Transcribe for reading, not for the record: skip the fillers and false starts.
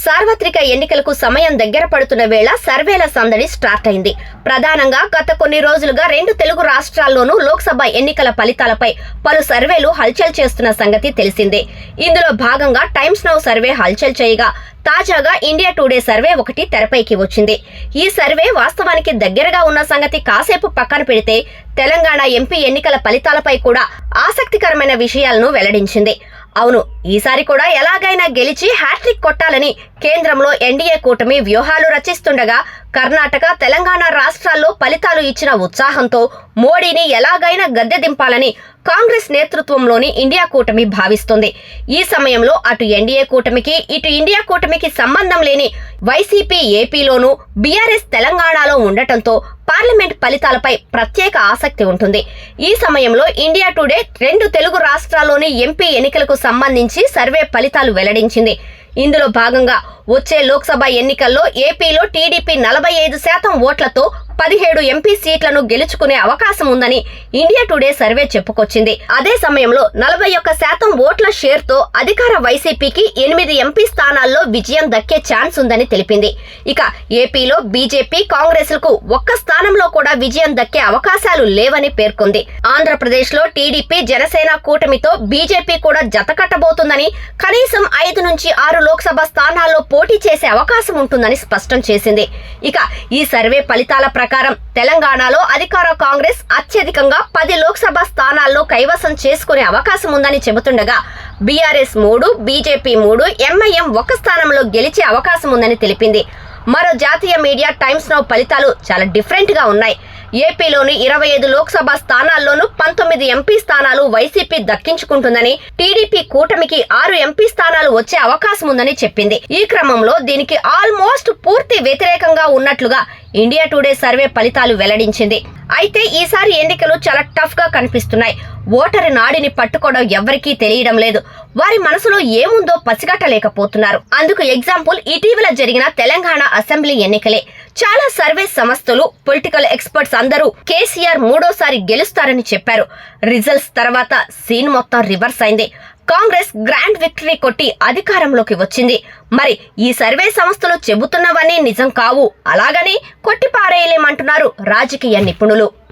సార్వత్రిక ఎన్నికలకు సమయం దగ్గర పడుతున్న వేళ సర్వేల సందడి స్టార్ట్ అయింది. ప్రధానంగా గత కొన్ని రోజులుగా 2 తెలుగు రాష్ట్రాల్లోనూ లోక్సభ ఎన్నికల ఫలితాలపై పలు సర్వేలు హల్చల్ చేస్తున్న సంగతి తెలిసిందే. ఇందులో భాగంగా టైమ్స్ నౌ సర్వే హల్చల్ చేయగా తాజాగా ఇండియా టుడే సర్వే ఒకటి తెరపైకి వచ్చింది. ఈ సర్వే వాస్తవానికి దగ్గరగా ఉన్న సంగతి కాసేపు పక్కన పెడితే తెలంగాణ ఎంపీ ఎన్నికల ఫలితాలపై కూడా ఆసక్తికరమైన విషయాలను వెల్లడించింది. అవును, ఈసారి కూడా ఎలాగైనా గెలిచి హ్యాట్రిక్ కొట్టాలని కేంద్రంలో ఎన్డీఏ కూటమి వ్యూహాలు రచిస్తుండగా కర్ణాటక, తెలంగాణ రాష్ట్రాల్లో ఫలితాలు ఇచ్చిన ఉత్సాహంతో మోడీని ఎలాగైనా గద్దె దింపాలని కాంగ్రెస్ నేతృత్వంలోని ఇండియా కూటమి భావిస్తుంది. ఈ సమయంలో అటు ఎన్డీఏ కూటమికి, ఇటు ఇండియా కూటమికి సంబంధం లేని వైసీపీ ఏపీలోనూ, బీఆర్ఎస్ తెలంగాణలో ఉండటంతో పార్లమెంట్ ఫలితాలపై ప్రత్యేక ఆసక్తి ఉంటుంది. ఈ సమయంలో ఇండియా టుడే 2 తెలుగు రాష్ట్రాల్లోని ఎంపీ ఎన్నికలకు సంబంధించి సర్వే ఫలితాలు వెల్లడించింది. ఇందులో భాగంగా వచ్చే లోక్సభ ఎన్నికల్లో ఏపీలో టీడీపీ 45% ఓట్లతో 17 ఎంపీ సీట్లను గెలుచుకునే అవకాశం ఉందని ఇండియా టుడే సర్వే చెప్పుకొచ్చింది. అదే సమయంలో 41% ఓట్ల షేర్తో అధికార వైసీపీకి 8 ఎంపీ స్థానాల్లో విజయం దక్కే ఛాన్స్ ఉందని తెలిపింది. ఇక ఏపీలో బీజేపీ, కాంగ్రెస్లకు ఒక్క స్థానంలో కూడా విజయం దక్కే అవకాశాలు లేవని పేర్కొంది. ఆంధ్రప్రదేశ్లో టీడీపీ, జనసేన కూటమితో బీజేపీ కూడా జతకట్టబోతుందని, కనీసం 5 నుంచి 6 లోక్సభ స్థానాల్లో పోటీ చేసే అవకాశం ఉంటుందని స్పష్టం చేసింది. ఇక ఈ సర్వే ఫలితాల ప్రకారం తెలంగాణలో అధికార కాంగ్రెస్ అత్యధికంగా 10 లోక్సభ స్థానాల్లో కైవసం చేసుకునే అవకాశం ఉందని చెబుతుండగా బీఆర్ఎస్ 3, బీజేపీ 3, ఎంఐఎం 1 స్థానంలో గెలిచే అవకాశం ఉందని తెలిపింది. మరో జాతీయ మీడియా టైమ్స్ నౌ ఫలితాలు చాలా డిఫరెంట్ గా ఉన్నాయి. ఏపీలోని 25 లోక్సభ స్థానాల్లోనూ 19 ఎంపీ స్థానాలు వైసీపీ దక్కించుకుంటుందని, టీడీపీ కూటమికి 6 ఎంపీ స్థానాలు వచ్చే అవకాశం ఉందని చెప్పింది. ఈ క్రమంలో దీనికి ఆల్మోస్ట్ పూర్తి వ్యతిరేకంగా ఉన్నట్లుగా ఇండియా టుడే సర్వే ఫలితాలు వెల్లడించింది. అయితే ఈసారి ఎన్నికలు చాలా టఫ్ గా కనిపిస్తున్నాయి. ఓటరు నాడిని పట్టుకోవడం ఎవ్వరికీ తెలియడం లేదు. వారి మనసులో ఏముందో పసిగట్టలేకపోతున్నారు. అందుకు ఎగ్జాంపుల్ ఇటీవల జరిగిన తెలంగాణ అసెంబ్లీ ఎన్నికలే. చాలా సర్వే సంస్థలు, పొలిటికల్ ఎక్స్పర్ట్స్ అందరూ కేసీఆర్ 3వ సారి గెలుస్తారని చెప్పారు. రిజల్ట్స్ తర్వాత సీన్ మొత్తం రివర్స్ అయింది. కాంగ్రెస్ గ్రాండ్ విక్టరీ కొట్టి అధికారంలోకి వచ్చింది. మరి ఈ సర్వే సంస్థలు చెబుతున్నవన్నీ నిజం కావు, అలాగని కొట్టిపారేయలేమంటున్నారు రాజకీయ నిపుణులు.